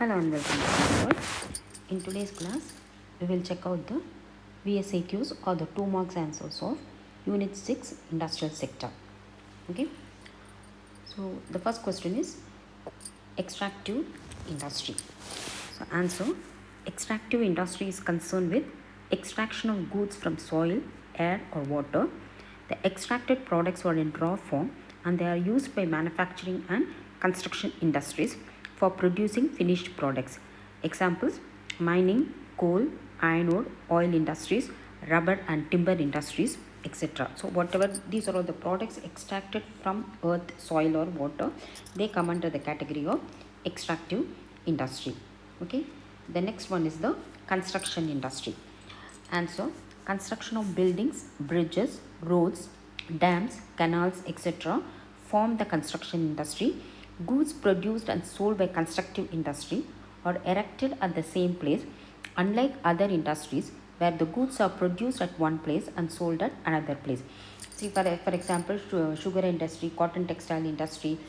Hello and welcome to the In today's class, we will check out the VSAQs or the 2 marks answers of Unit 6 Industrial Sector. Okay. So the first question is extractive industry. So answer: extractive industry is concerned with extraction of goods from soil, air or water. The extracted products are in raw form and they are used by manufacturing and construction industries for producing finished products. Examples: mining, coal, iron ore, oil industries, rubber and timber industries, etc. So whatever these are all the products extracted from earth, soil or water, they come under the category of extractive industry. Okay. The next one is the construction industry. Answer: construction of buildings, bridges, roads, dams, canals, etc. form the construction industry. Goods produced and sold by constructive industry are erected at the same place, unlike other industries where the goods are produced at one place and sold at another place. See, for example, sugar industry, cotton textile industry,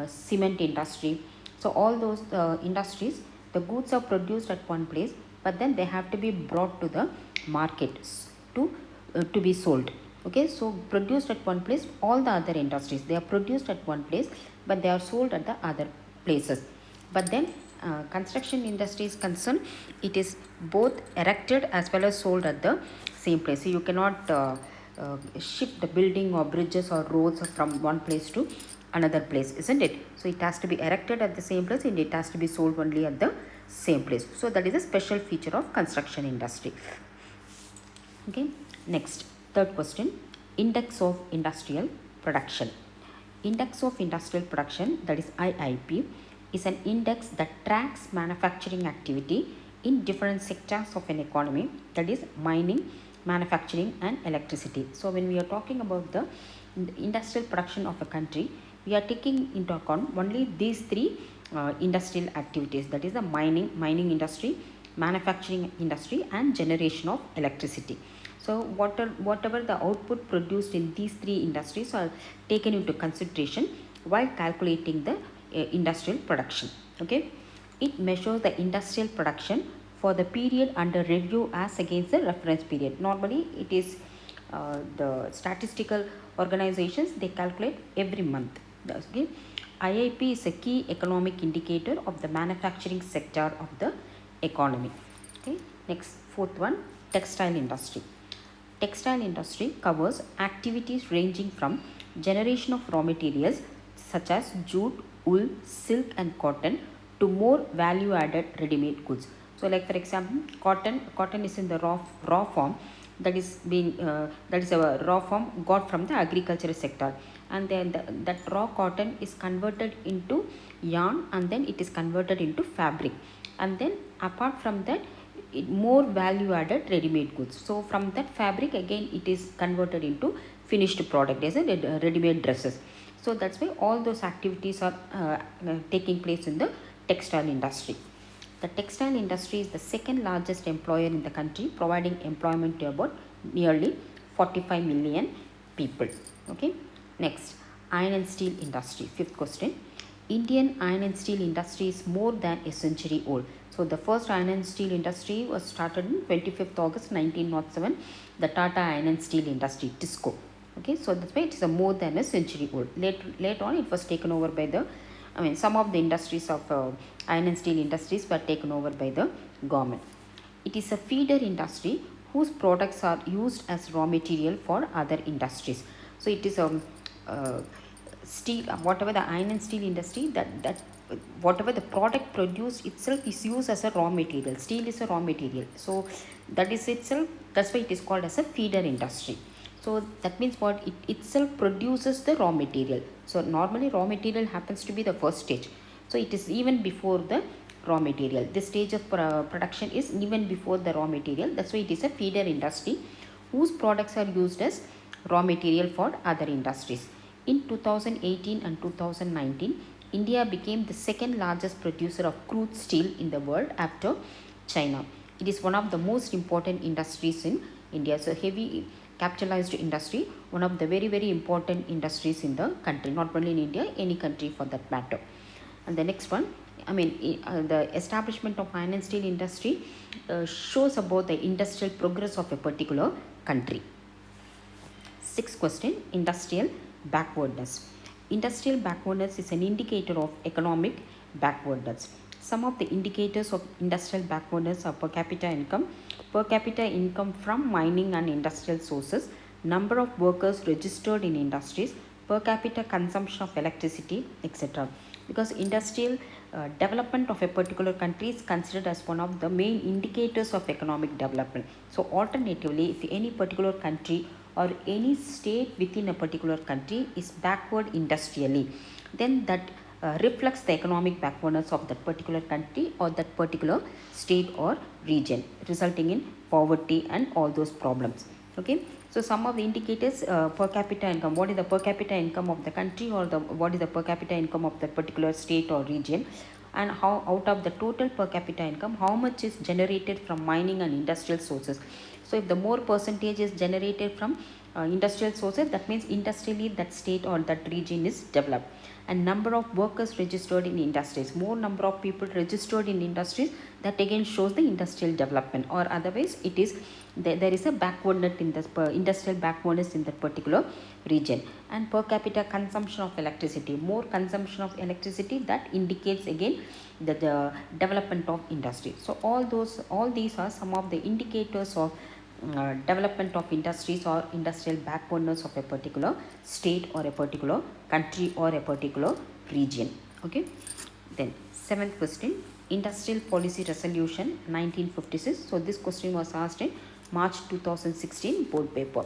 cement industry. So all those industries, the goods are produced at one place, but then they have to be brought to the markets to be sold. Okay, so produced at one place, all the other industries, they are produced at one place but they are sold at the other places. But then construction industry is concerned, it is both erected as well as sold at the same place. So you cannot shift the building or bridges or roads from one place to another place, isn't it? So it has to be erected at the same place and it has to be sold only at the same place. So that is a special feature of construction industry. Okay. Next, third question: index of industrial production. Index of industrial production, that is IIP, is an index that tracks manufacturing activity in different sectors of an economy, that is mining, manufacturing and electricity. So when we are talking about the industrial production of a country, we are taking into account only these three industrial activities, that is the mining industry, manufacturing industry and generation of electricity. So whatever the output produced in these three industries are taken into consideration while calculating the industrial production. Okay, it measures the industrial production for the period under review as against the reference period. Normally it is the statistical organizations, they calculate every month. Okay, IIP is a key economic indicator of the manufacturing sector of the economy. Okay, next, fourth one: textile industry. Textile industry covers activities ranging from generation of raw materials such as jute, wool, silk and cotton to more value added ready-made goods. So like for example, cotton is in the raw form, that is a raw form got from the agricultural sector, and then that raw cotton is converted into yarn and then it is converted into fabric, and then apart from that more value added ready-made goods. So from that fabric again it is converted into finished product as a ready-made dresses. So that's why all those activities are taking place in the textile industry. The textile industry is the second largest employer in the country, providing employment to about nearly 45 million people. Okay. Next, iron and steel industry. Fifth question: Indian iron and steel industry is more than a century old. So the first iron and steel industry was started in 25th August 1907, the Tata Iron and Steel Industry, TISCO. Okay, so that's why it is a more than a century old. Later on it was taken over by the, some of the industries of iron and steel industries were taken over by the government. It is a feeder industry whose products are used as raw material for other industries. So it is a steel, whatever the iron and steel industry, that whatever the product produced itself is used as a raw material. Steel is a raw material, so that is itself, that's why it is called as a feeder industry. So that means what, it itself produces the raw material. So normally raw material happens to be the first stage, so it is even before the raw material. This stage of production is even before the raw material. That's why it is a feeder industry whose products are used as raw material for other industries. In 2018 and 2019, India became the second largest producer of crude steel in the world after China. It is one of the most important industries in India. So heavy capitalized industry, one of the very important industries in the country, not only in India, any country for that matter. And the next one, The establishment of iron and steel industry shows about the industrial progress of a particular country. Sixth question, industrial backwardness. Industrial backwardness is an indicator of economic backwardness. Some of the indicators of industrial backwardness are per capita income from mining and industrial sources, number of workers registered in industries, per capita consumption of electricity, etc. Because industrial development of a particular country is considered as one of the main indicators of economic development. So alternatively, if any particular country or any state within a particular country is backward industrially, then that reflects the economic backwardness of that particular country or that particular state or region, resulting in poverty and all those problems. Okay, so some of the indicators, per capita income, what is the per capita income of the country, or what is the per capita income of the particular state or region, and how out of the total per capita income, how much is generated from mining and industrial sources. So if the more percentage is generated from industrial sources, that means industrially that state or that region is developed. And number of workers registered in industries, more number of people registered in industries, that again shows the industrial development, or otherwise it is there is a backwardness in this industrial backwardness in that particular region. And per capita consumption of electricity, more consumption of electricity, that indicates again the development of industry. So all these are some of the indicators of development of industries or industrial backwardness of a particular state or a particular country or a particular region. Okay, then seventh question, industrial policy resolution 1956. So this question was asked in March 2016 board paper.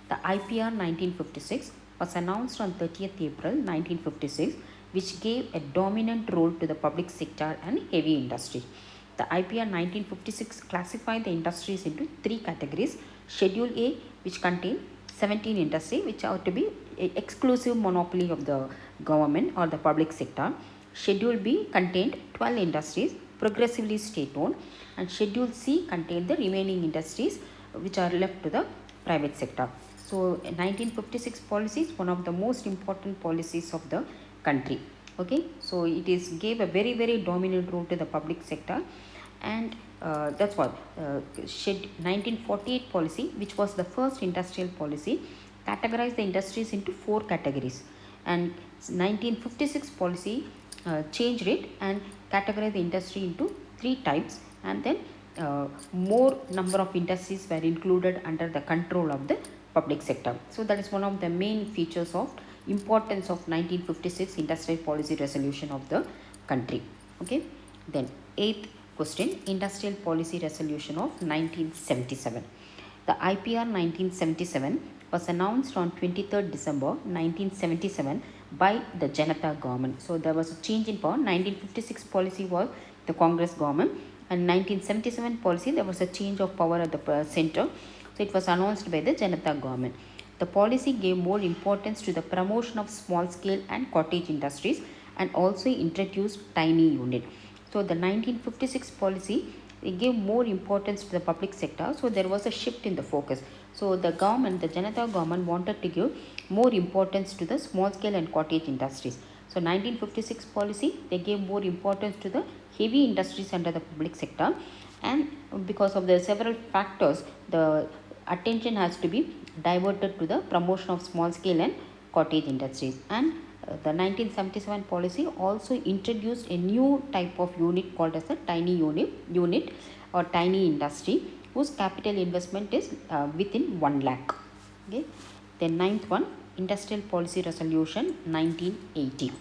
The IPR 1956 was announced on 30th April 1956, which gave a dominant role to the public sector and heavy industry. The IPR 1956 classified the industries into three categories. Schedule A, which contained 17 industries, which are to be exclusive monopoly of the government or the public sector. Schedule B contained 12 industries, progressively state-owned, and Schedule C contained the remaining industries which are left to the private sector. So 1956 policy is one of the most important policies of the country. Okay, so it is gave a very dominant role to the public sector, and that's what 1948 policy, which was the first industrial policy, categorized the industries into four categories, and 1956 policy changed it and categorized the industry into three types, and then more number of industries were included under the control of the public sector. So that is one of the main features of importance of 1956 industrial policy resolution of the country. Okay, then eighth question, industrial policy resolution of 1977. The IPR 1977 was announced on 23rd December 1977 by the Janata government. So there was a change in power. 1956 policy was the Congress government, and 1977 policy there was a change of power at the center. So it was announced by the Janata government. The policy gave more importance to the promotion of small scale and cottage industries and also introduced tiny unit. So the 1956 policy, it gave more importance to the public sector. So there was a shift in the focus. So the government, the Janata government, wanted to give more importance to the small scale and cottage industries. So 1956 policy, they gave more importance to the heavy industries under the public sector, and because of the several factors, the attention has to be diverted to the promotion of small scale and cottage industries. And the 1977 policy also introduced a new type of unit called as a tiny unit or tiny industry, whose capital investment is within 1 lakh. Okay. The ninth one, industrial policy resolution 1980.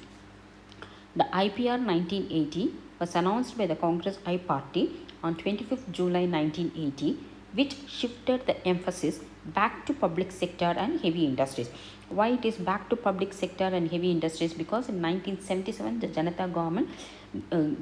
The IPR 1980 was announced by the Congress I party on 25th July 1980, which shifted the emphasis back to public sector and heavy industries. Why it is back to public sector and heavy industries? Because in 1977 the Janata government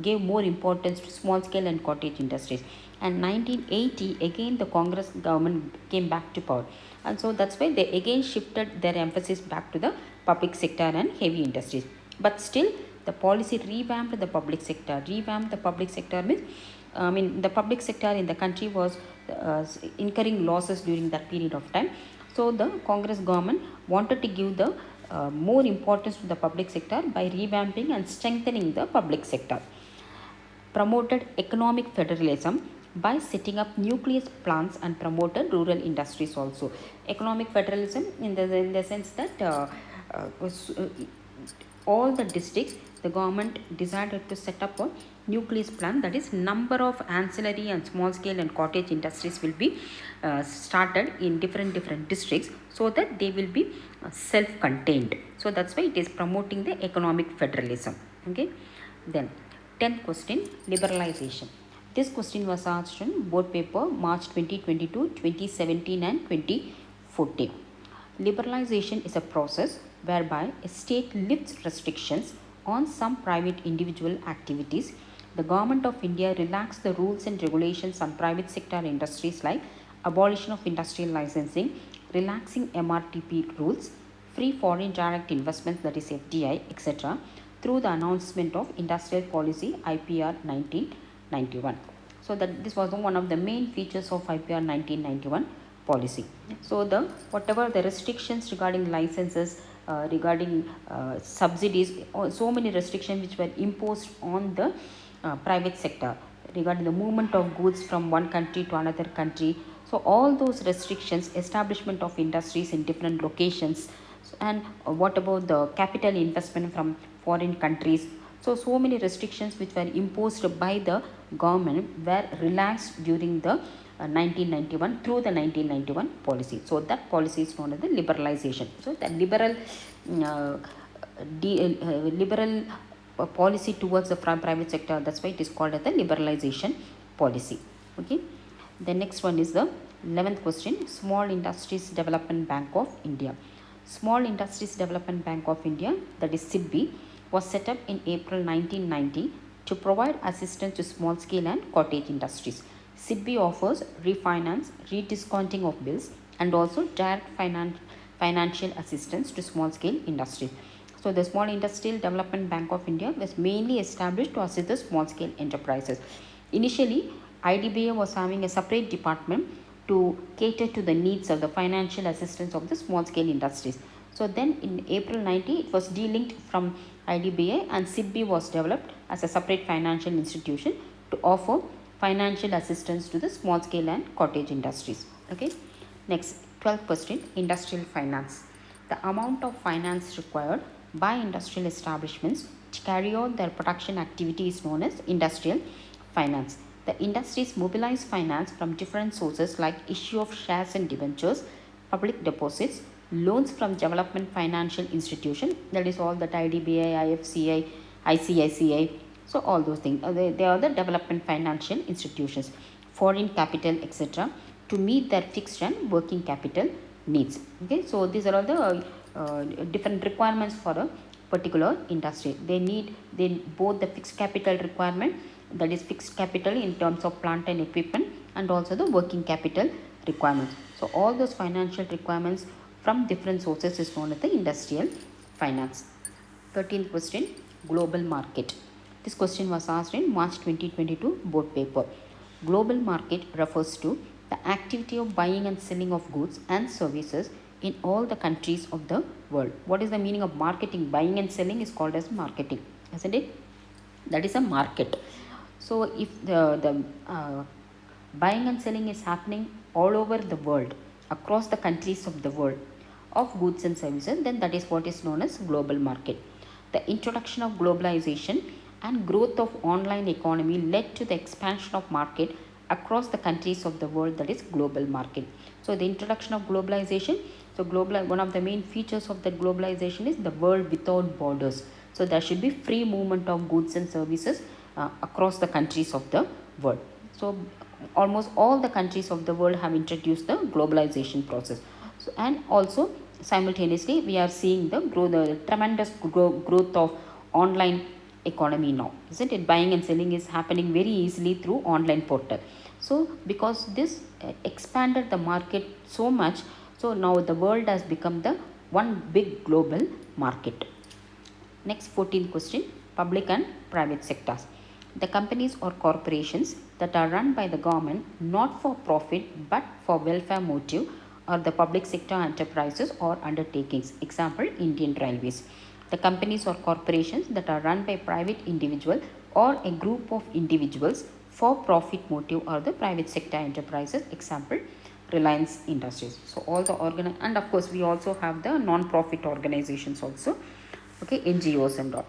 gave more importance to small scale and cottage industries, and 1980 again the Congress government came back to power, and so that's why they again shifted their emphasis back to the public sector and heavy industries. But still the policy revamped the public sector. Revamped the public sector means the public sector in the country was incurring losses during that period of time. So the Congress government wanted to give the more importance to the public sector by revamping and strengthening the public sector. promoted economic federalism by setting up nucleus plants and promoted rural industries also. Economic federalism in the sense that all the districts, the government decided to set up a nucleus plant, that is number of ancillary and small scale and cottage industries will be started in different districts, so that they will be self-contained. So that's why it is promoting the economic federalism. Okay, then 10th question, liberalization. This question was asked in board paper March 2022, 2017 and 2014. Liberalization is a process whereby a state lifts restrictions on some private individual activities. The Government of India relaxed the rules and regulations on private sector industries like abolition of industrial licensing, relaxing MRTP rules, free foreign direct investments, that is FDI, etc., through the announcement of Industrial Policy IPR 1991. So that this was one of the main features of IPR 1991 policy. So the whatever the restrictions regarding licenses, regarding subsidies, so many restrictions which were imposed on the private sector regarding the movement of goods from one country to another country. So all those restrictions, establishment of industries in different locations, and what about the capital investment from foreign countries. So many restrictions which were imposed by the government were relaxed during the 1991 through the 1991 policy. So that policy is known as the liberalization. So the liberal policy towards the private sector, that's why it is called as the liberalization policy. Okay, the next one is the 11th question, Small Industries Development Bank of India. Small Industries Development Bank of India, that is SIDBI, was set up in April 1990 to provide assistance to small scale and cottage industries. SIDBI offers refinance, rediscounting of bills, and also direct financial assistance to small scale industries. So the Small Industrial Development Bank of India was mainly established to assist the small scale enterprises. Initially, IDBA was having a separate department to cater to the needs of the financial assistance of the small scale industries. So then in April 90, it was delinked from IDBA, and SIDBI was developed as a separate financial institution to offer financial assistance to the small scale and cottage industries. Okay. Next, 12th question, industrial finance. The amount of finance required by industrial establishments to carry out their production activity is known as industrial finance. The industries mobilize finance from different sources like issue of shares and debentures, public deposits, loans from development financial institution, that is all that IDBI, IFCI, ICICI. So all those things, they are the development financial institutions, foreign capital, etc., to meet their fixed and working capital needs. Okay, so these are all the different requirements for a particular industry. They need both the fixed capital requirement, that is fixed capital in terms of plant and equipment, and also the working capital requirements. So all those financial requirements from different sources is known as the industrial finance. 13th question, global market. This question was asked in March 2022 board paper. Global market refers to the activity of buying and selling of goods and services in all the countries of the world. What is the meaning of marketing? Buying and selling is called as marketing, isn't it? That is a market. So if the buying and selling is happening all over the world, across the countries of the world, of goods and services, then that is what is known as global market. The introduction of globalization and growth of online economy led to the expansion of market across the countries of the world, that is global market. So the introduction of globalization, so one of the main features of that globalization is the world without borders. So there should be free movement of goods and services across the countries of the world. So almost all the countries of the world have introduced the globalization process. So, and also simultaneously we are seeing the tremendous growth of online economy now, isn't it? Buying and selling is happening very easily through online portal. So because this expanded the market so much, so now the world has become the one big global market. Next, 14th question, public and private sectors. The companies or corporations that are run by the government not for profit but for welfare motive are the public sector enterprises or undertakings. Example, Indian Railways. The companies or corporations that are run by private individual or a group of individuals for profit motive or the private sector enterprises. Example, Reliance Industries. So all the and of course we also have the non-profit organizations also, okay, NGOs and all.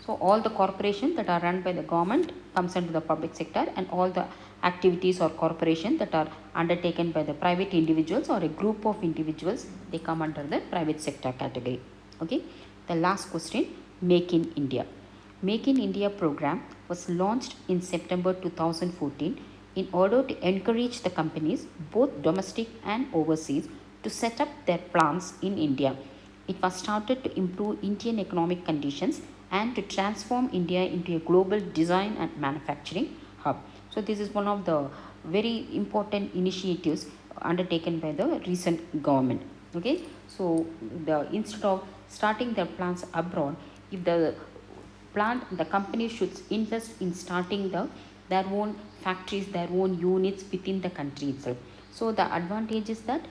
So all the corporations that are run by the government comes under the public sector, and all the activities or corporations that are undertaken by the private individuals or a group of individuals, they come under the private sector category. Okay. The last question, Make in India. Make in India program was launched in September 2014 in order to encourage the companies, both domestic and overseas, to set up their plants in India. It was started to improve Indian economic conditions and to transform India into a global design and manufacturing hub. So this is one of the very important initiatives undertaken by the recent government. Okay, so instead of starting their plants abroad, if the company should invest in starting their own factories, their own units within the country itself. So the advantage is that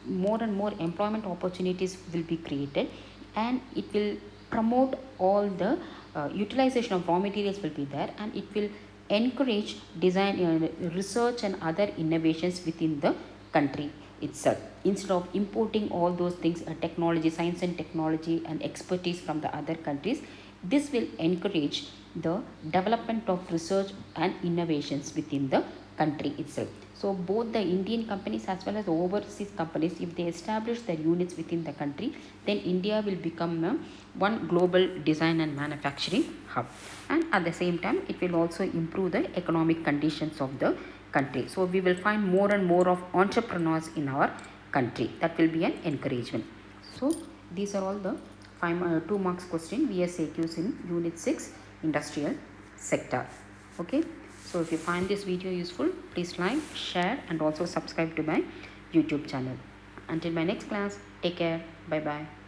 more and more employment opportunities will be created, and it will promote all the utilization of raw materials will be there, and it will encourage design, research and other innovations within the country itself, instead of importing all those things, technology, science and technology and expertise from the other countries. This will encourage the development of research and innovations within the country itself. So both the Indian companies as well as the overseas companies, if they establish their units within the country, then India will become one global design and manufacturing hub. And at the same time, it will also improve the economic conditions of the country. So we will find more and more of entrepreneurs in our country. That will be an encouragement. So these are all the 2 marks question VSAQs in Unit 6 Industrial Sector. Okay. So if you find this video useful, please like, share and also subscribe to my YouTube channel. Until my next class, take care. Bye bye.